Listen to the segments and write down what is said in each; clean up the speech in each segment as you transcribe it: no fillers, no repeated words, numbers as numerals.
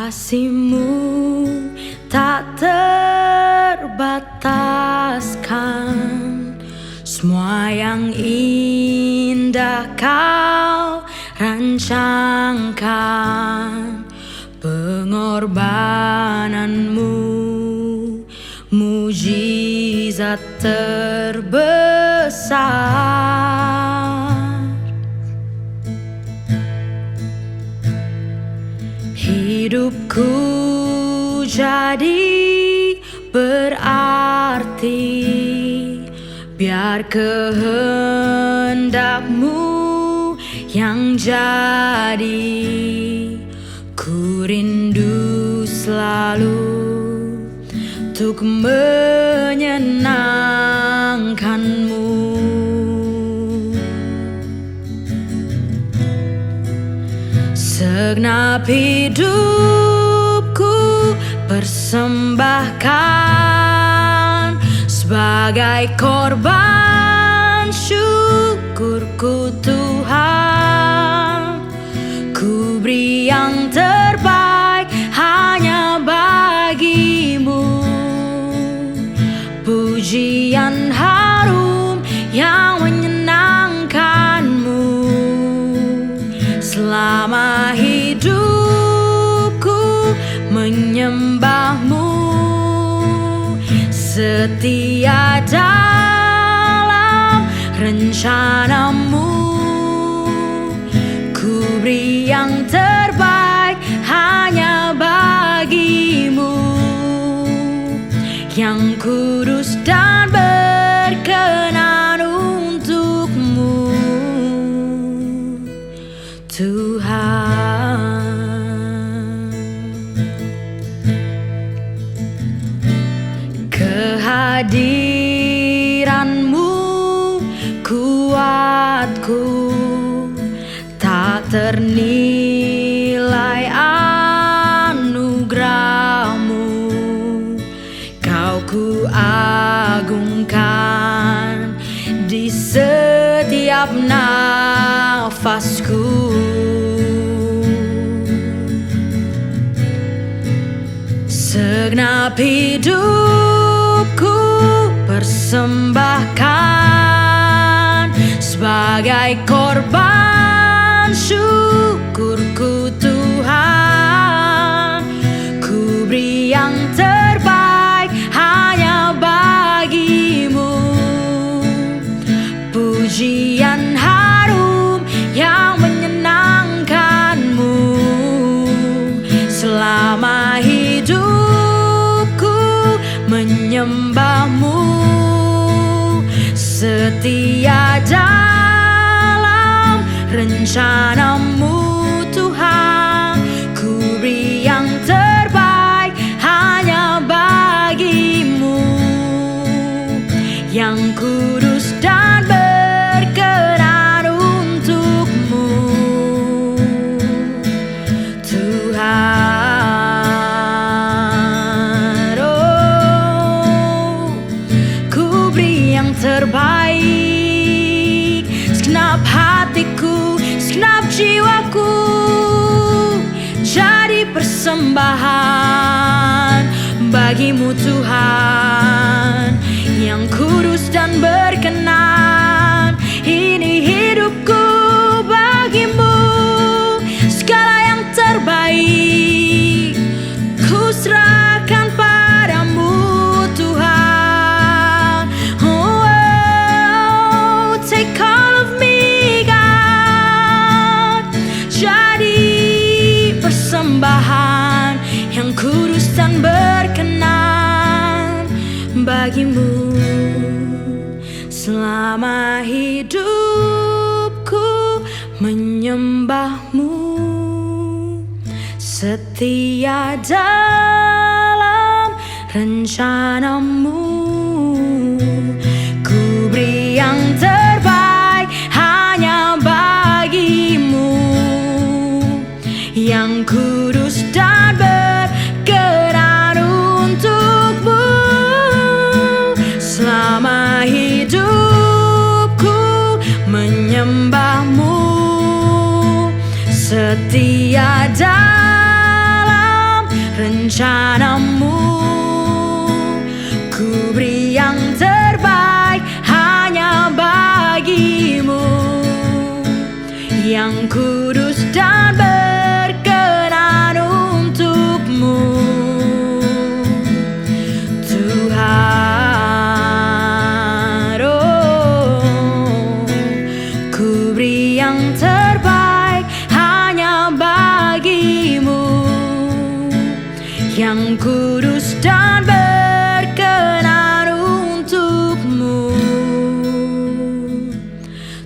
Kasih-Mu tak terbataskan, semua yang indah Kau rancangkan. Pengorbanan-Mu mujizat terbesar. Hidupku jadi berarti, biar kehendak-Mu yang jadi. Ku rindu selalu untuk menyenangkan-Mu. Segenap hidupku persembahkan sebagai korban syukurku Tuhan. Ku beri yang terbaik hanya bagi-Mu, pujian harum yang menyenangkan-Mu. Selama hidupku menyembah-Mu, setia dalam rencana-Mu. Ku beri yang terbaik hanya bagi-Mu, yang kudus dan berkenan untuk-Mu, Tuhan. Kehadiran-Mu kuatku, tak ternilai anugerah-Mu. Kau ku agungkan di setiap nafasku. Segenap hidupku persembahkan sebagai korban syukurku Tuhan. Ku beri yang terbaik hanya bagi-Mu, pujian harum yang menyenangkan-Mu. Selama hidupku menyembah-Mu, setia dalam rencana-Mu Tuhan. Ku beri yang terbaik hanya bagi-Mu, yang kudus dan berkenan untuk-Mu, Tuhan. Oh, ku beri yang terbaik, segenap hatiku, segenap jiwaku, jadi persembahan bagi-Mu Tuhan, yang kudus dan berkenan. Ini hidupku bagi-Mu, segala yang terbaik ku serahkan padamu Tuhan. Oh, take all of me God, jadi persembahan yang kudus dan berkenan bagi-Mu. Selama hidupku menyembah-Mu, setia dalam rencana-Mu. Ku beri yang terbaik hanya bagi-Mu, yang kudus dan berkenan untuk-Mu. Selama hidupku menyembah-Mu, setia dalam rencanamu. Ku beri yang terbaik hanya bagimu, yang kudus dan berkenan untukmu, Tuhan. Oh, ku beri yang terbaik hanya bagimu, yang kudus dan berkenan untukmu,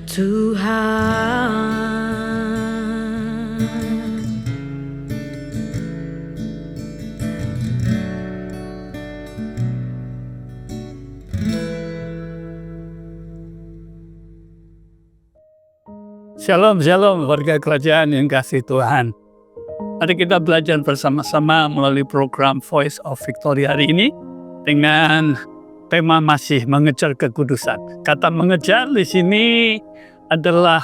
Tuhan. Shalom, shalom warga kerajaan yang kasih Tuhan. Mari kita belajar bersama-sama melalui program Voice of Victory hari ini dengan tema masih mengejar kekudusan. Kata mengejar di sini adalah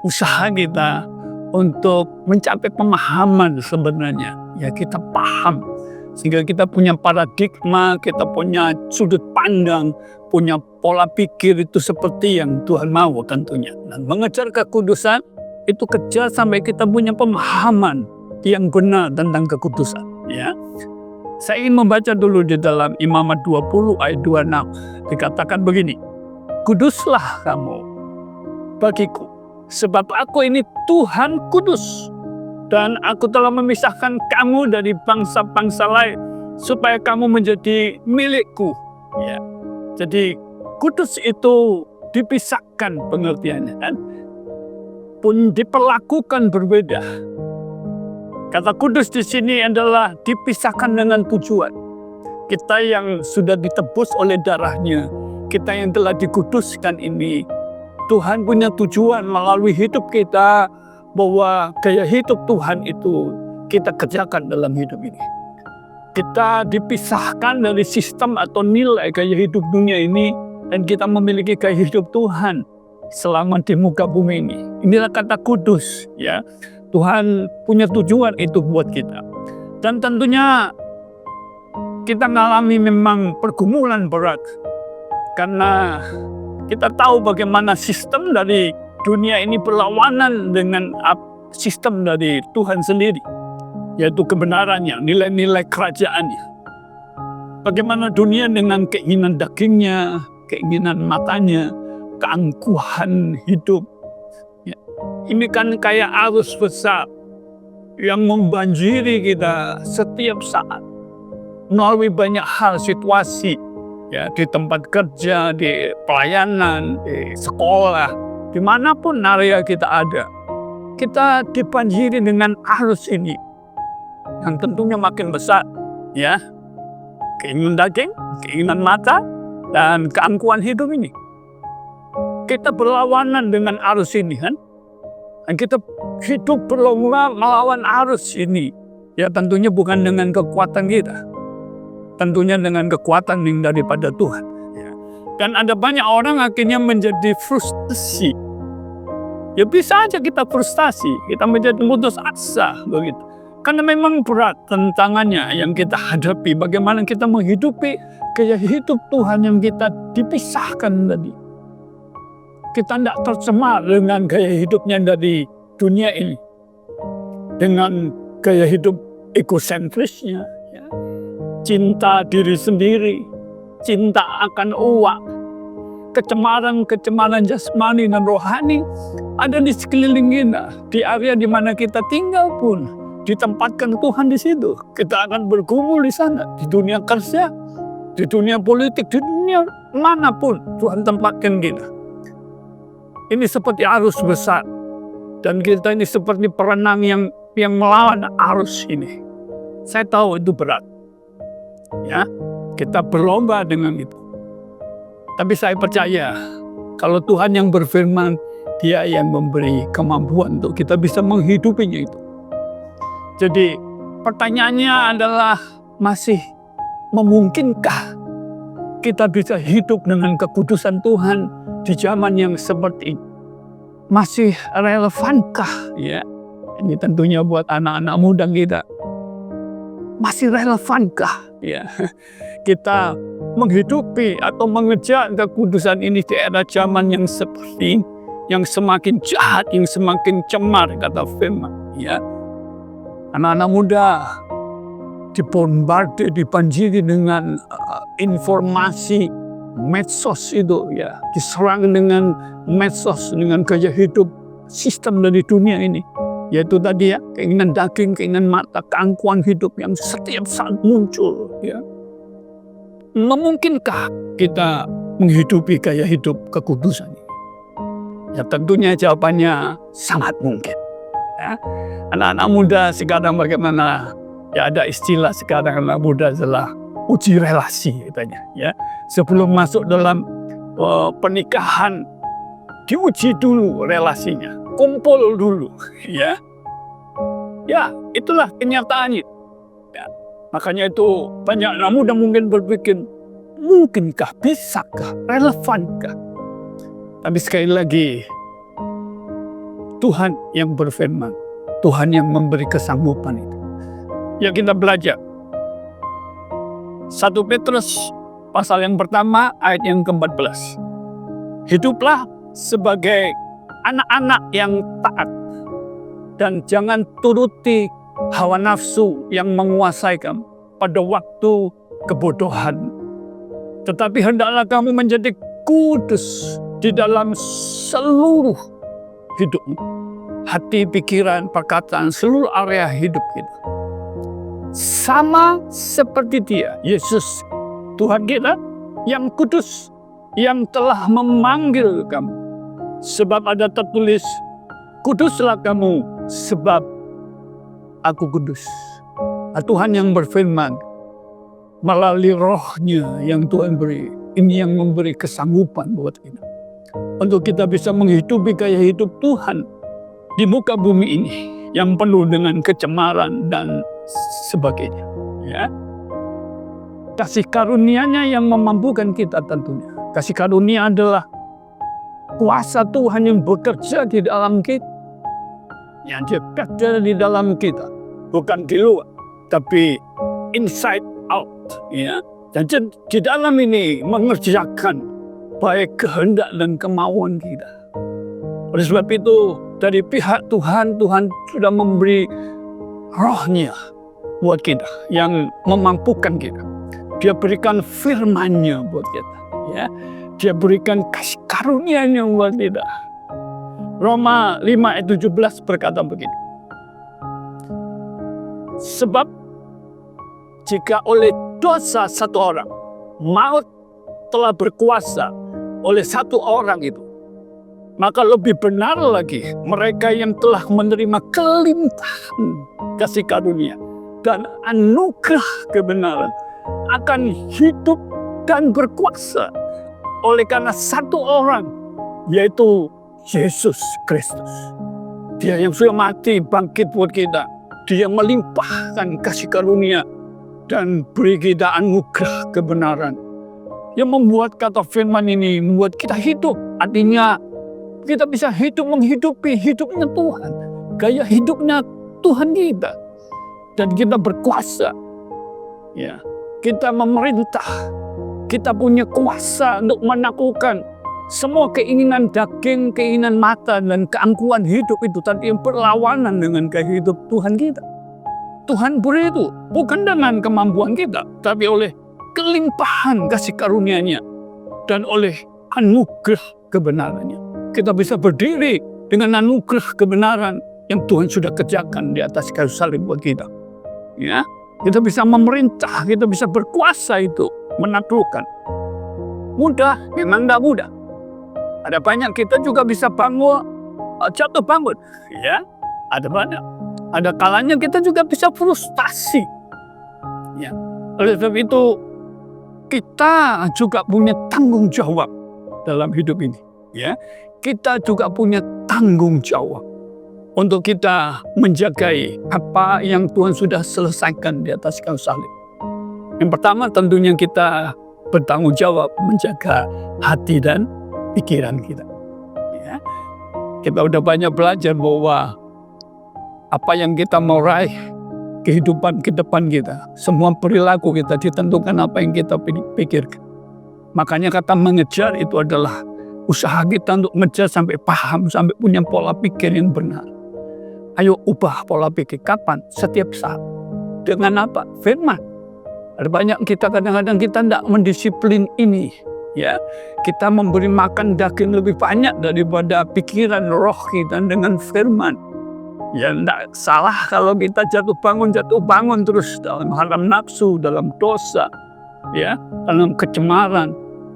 usaha kita untuk mencapai pemahaman sebenarnya. Ya, kita paham sehingga kita punya paradigma, kita punya sudut pandang, punya pola pikir itu seperti yang Tuhan mau tentunya. Dan mengejar kekudusan itu kejar sampai kita punya pemahaman yang benar tentang kekudusan. Ya, saya ingin membaca dulu di dalam Imamat 20 ayat 26. Dikatakan begini, kuduslah kamu bagiku, sebab aku ini Tuhan kudus. Dan aku telah memisahkan kamu dari bangsa-bangsa lain, supaya kamu menjadi milikku. Ya. Jadi kudus itu dipisahkan pengertiannya, kan? Pun diperlakukan berbeda. Kata kudus di sini adalah dipisahkan dengan tujuan. Kita yang sudah ditebus oleh darahnya, kita yang telah dikuduskan ini, Tuhan punya tujuan melalui hidup kita, bahwa gaya hidup Tuhan itu kita kerjakan dalam hidup ini. Kita dipisahkan dari sistem atau nilai gaya hidup dunia ini, dan kita memiliki gaya hidup Tuhan selama di muka bumi ini. Inilah kata kudus, ya. Tuhan punya tujuan itu buat kita. Dan tentunya kita mengalami memang pergumulan berat, karena kita tahu bagaimana sistem dari dunia ini berlawanan dengan sistem dari Tuhan sendiri, yaitu kebenarannya, nilai-nilai kerajaannya. Bagaimana dunia dengan keinginan dagingnya, keinginan matanya, keangkuhan hidup. Ya. Ini kan kayak arus besar yang membanjiri kita setiap saat melalui banyak hal, situasi, ya, di tempat kerja, di pelayanan, di sekolah, dimanapun area kita ada, kita dibanjiri dengan arus ini yang tentunya makin besar, ya. Keinginan daging, keinginan mata, dan keangkuhan hidup ini. Kita berlawanan dengan arus ini, kan? Dan kita hidup berlomba melawan arus ini. Ya, tentunya bukan dengan kekuatan kita, tentunya dengan kekuatan yang daripada Tuhan. Dan ada banyak orang akhirnya menjadi frustasi. Ya, bisa aja kita frustasi, kita menjadi putus asa begitu. Karena memang berat tantangannya yang kita hadapi. Bagaimana kita menghidupi gaya hidup Tuhan yang kita dipisahkan tadi. Kita tidak tercemar dengan gaya hidupnya dari dunia ini, dengan gaya hidup egosentrisnya, ya. Cinta diri sendiri, cinta akan uang, kecemaran jasmani dan rohani ada di sekeliling kita, di area di mana kita tinggal pun ditempatkan Tuhan di situ. Kita akan bergumul di sana, di dunia kerja, di dunia politik, di dunia manapun Tuhan tempatkan kita. Ini seperti arus besar, dan kita ini seperti perenang yang melawan arus ini. Saya tahu itu berat, ya. Kita berlomba dengan itu. Tapi saya percaya, kalau Tuhan yang berfirman, Dia yang memberi kemampuan untuk kita bisa menghidupinya itu. Jadi pertanyaannya adalah, masih memungkinkah kita bisa hidup dengan kekudusan Tuhan di zaman yang seperti ini? Masih relevankah? Ya, ini tentunya buat anak-anak muda kita. masih relevankah ya kita menghidupi atau mengejar kekudusan ini di era zaman yang seperti yang semakin jahat, yang semakin cemar, kata firman. Ya, anak-anak muda dibombardir, dibanjiri dengan informasi medsos itu, ya, diserang dengan medsos, dengan gaya hidup sistem dari dunia ini, yaitu tadi ya, keinginan daging, keinginan mata, keangkuhan hidup yang setiap saat muncul. Ya, memungkinkah kita menghidupi gaya hidup kekudusan ini? Ya tentunya jawabannya sangat mungkin. Ya. Anak-anak muda sekarang bagaimana? Ya ada istilah sekarang anak muda adalah uji relasi katanya. Ya sebelum masuk dalam pernikahan diuji dulu relasinya, kumpul dulu. Ya itulah kenyataannya. Ya. Makanya itu banyak anak muda mungkin berpikir, mungkinkah, bisakah, relevankah? Tapi sekali lagi, Tuhan yang berfirman, Tuhan yang memberi kesanggupan itu. Ya kita belajar. 1 Petrus pasal yang pertama ayat yang ke-14. Hiduplah sebagai anak-anak yang taat. Dan jangan turuti hawa nafsu yang menguasai kamu pada waktu kebodohan. Tetapi hendaklah kamu menjadi kudus di dalam seluruh hidupmu. Hati, pikiran, perkataan, seluruh area hidup kita. Sama seperti Dia, Yesus, Tuhan kita, yang kudus, yang telah memanggil kamu. Sebab ada tertulis, kuduslah kamu, sebab aku kudus. Tuhan yang berfirman, melalui rohnya yang Tuhan beri, ini yang memberi kesanggupan buat kita. Untuk kita bisa menghidupi gaya hidup Tuhan di muka bumi ini yang penuh dengan kecemaran dan sebagainya. Ya. Kasih karunia-Nya yang memampukan kita tentunya. Kasih karunia adalah kuasa Tuhan yang bekerja di dalam kita. Yang bekerja di dalam kita. Bukan di luar, tapi inside out. Ya. Dan di dalam ini mengerjakan baik kehendak dan kemauan kita. Oleh sebab itu, dari pihak Tuhan, Tuhan sudah memberi rohnya buat kita, yang memampukan kita. Dia berikan firman-Nya buat kita. Ya. Dia berikan kasih karunia-Nya buat kita. Roma 5 ayat 17 berkata begini. Sebab jika oleh dosa satu orang, maut telah berkuasa oleh satu orang itu, maka lebih benar lagi mereka yang telah menerima kelimpahan kasih karunia dan anugerah kebenaran akan hidup dan berkuasa oleh karena satu orang, yaitu Yesus Kristus. Dia yang sudah mati bangkit buat kita. Dia melimpahkan kasih karunia dan beri kita anugerah kebenaran yang membuat kata firman ini membuat kita hidup. Artinya kita bisa hidup menghidupi hidupnya Tuhan, gaya hidupnya Tuhan kita, dan kita berkuasa. Ya, kita memerintah, kita punya kuasa untuk menaklukkan semua keinginan daging, keinginan mata, dan keangkuhan hidup itu tadi yang berlawanan dengan gaya hidup Tuhan kita. Tuhan beri itu bukan dengan kemampuan kita, tapi oleh kelimpahan kasih karunia-Nya dan oleh anugerah kebenarannya. Kita bisa berdiri dengan anugerah kebenaran yang Tuhan sudah kerjakan di atas kayu salib buat kita. Ya, kita bisa memerintah, kita bisa berkuasa itu, menaklukkan. Mudah, memang tidak mudah. Ada banyak kita juga bisa bangun, jatuh bangun. Ya, ada banyak. Ada kalanya kita juga bisa frustasi. Ya, oleh sebab itu kita juga punya tanggung jawab dalam hidup ini. Ya, kita juga punya tanggung jawab untuk kita menjagai apa yang Tuhan sudah selesaikan di atas kayu salib. Yang pertama tentunya kita bertanggung jawab menjaga hati dan pikiran kita. Ya, kita udah banyak belajar bahwa apa yang kita mau raih kehidupan ke depan kita. Semua perilaku kita ditentukan apa yang kita pikirkan. Makanya kata mengejar itu adalah usaha kita untuk mengejar sampai paham, sampai punya pola pikir yang benar. Ayo ubah pola pikir. Kapan? Setiap saat. Dengan apa? Firman. Ada banyak kita kadang-kadang kita tidak mendisiplin ini. Ya, kita memberi makan daging lebih banyak daripada pikiran roh kita dengan firman. Ya, tidak salah kalau kita jatuh bangun terus dalam haram nafsu, dalam dosa, ya, dalam kecemaran,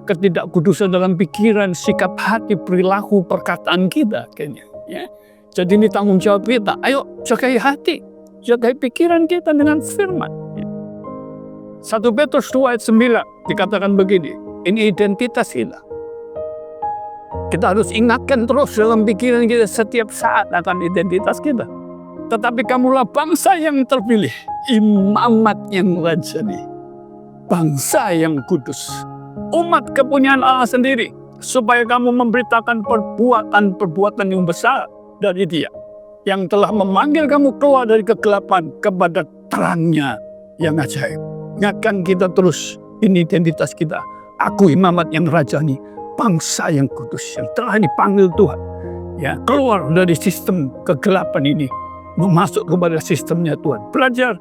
ketidakkudusan dalam pikiran, sikap hati, perilaku, perkataan kita, kayaknya. Ya, jadi ini tanggung jawab kita. Ayo jagai hati, jagai pikiran kita dengan firman. 1 Petrus 2 ayat 9 dikatakan begini, ini identitas kita. Kita harus ingatkan terus dalam pikiran kita setiap saat akan identitas kita. Tetapi kamulah bangsa yang terpilih, imamat yang rajani, bangsa yang kudus, umat kepunyaan Allah sendiri, supaya kamu memberitakan perbuatan yang besar dari Dia, yang telah memanggil kamu keluar dari kegelapan kepada terangnya yang ajaib. Ingatkan kita terus, ini identitas kita. Aku imamat yang rajani, bangsa yang kudus, yang telah dipanggil Tuhan, ya, keluar dari sistem kegelapan ini, masuk kepada sistemnya Tuhan. Belajar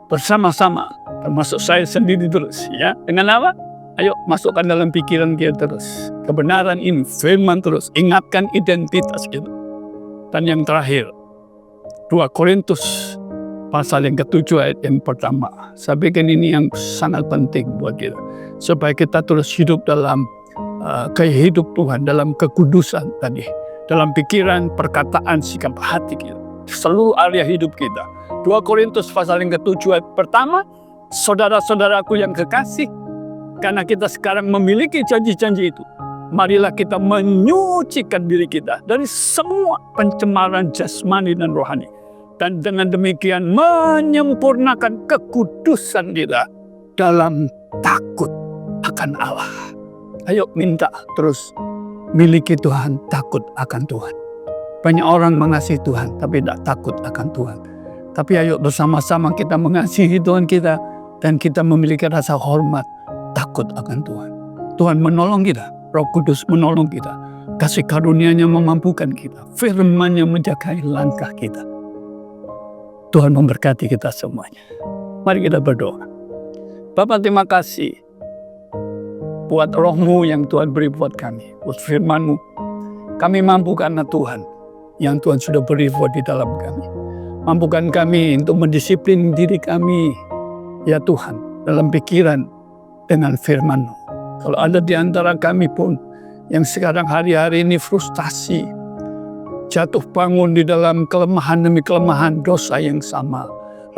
bersama-sama, termasuk saya sendiri terus, ya. Dengan apa? Ayo masukkan dalam pikiran kita terus kebenaran ini, firman terus, ingatkan identitas kita. Dan yang terakhir, 2 Korintus pasal yang ke-7 ayat yang pertama. Saya pikir ini yang sangat penting buat kita, supaya kita terus hidup dalam gaya hidup Tuhan, dalam kekudusan tadi, dalam pikiran, perkataan, sikap hati kita, seluruh area hidup kita. 2 Korintus pasal yang ke-7 ayat pertama, saudara-saudaraku yang kekasih, karena kita sekarang memiliki janji-janji itu, marilah kita menyucikan diri kita dari semua pencemaran jasmani dan rohani, dan dengan demikian menyempurnakan kekudusan kita dalam takut akan Allah. Ayo minta terus miliki Tuhan, takut akan Tuhan. Banyak orang mengasihi Tuhan tapi tidak takut akan Tuhan. Tapi ayo bersama-sama kita mengasihi Tuhan kita, dan kita memiliki rasa hormat, takut akan Tuhan. Tuhan menolong kita, Roh Kudus menolong kita, kasih karunia-Nya memampukan kita, firman-Nya menjaga langkah kita. Tuhan memberkati kita semuanya. Mari kita berdoa. Bapa, terima kasih buat roh-Mu yang Tuhan beri buat kami, buat firman-Mu. Kami mampu karena Tuhan yang Tuhan sudah beri buat di dalam kami. Mampukan kami untuk mendisiplin diri kami, ya Tuhan, dalam pikiran dengan firman-Mu. Kalau ada di antara kami pun yang sekarang hari-hari ini frustasi, jatuh bangun di dalam kelemahan demi kelemahan dosa yang sama,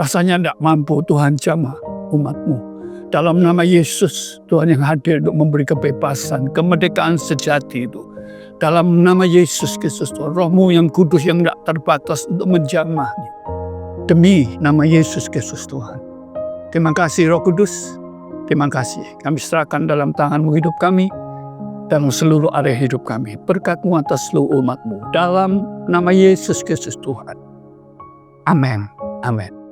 rasanya tidak mampu, Tuhan jamah umat-Mu. Dalam nama Yesus, Tuhan yang hadir untuk memberi kebebasan, kemerdekaan sejati itu. Dalam nama Yesus Kristus, Tuhan, Roh-Mu yang kudus yang tidak terbatas untuk menjamahnya. Demi nama Yesus Kristus, Tuhan. Terima kasih Roh Kudus, terima kasih. Kami serahkan dalam tangan-Mu hidup kami, dalam seluruh area hidup kami. Berkat-Mu atas seluruh umat-Mu. Dalam nama Yesus Kristus Tuhan. Amin. Amin.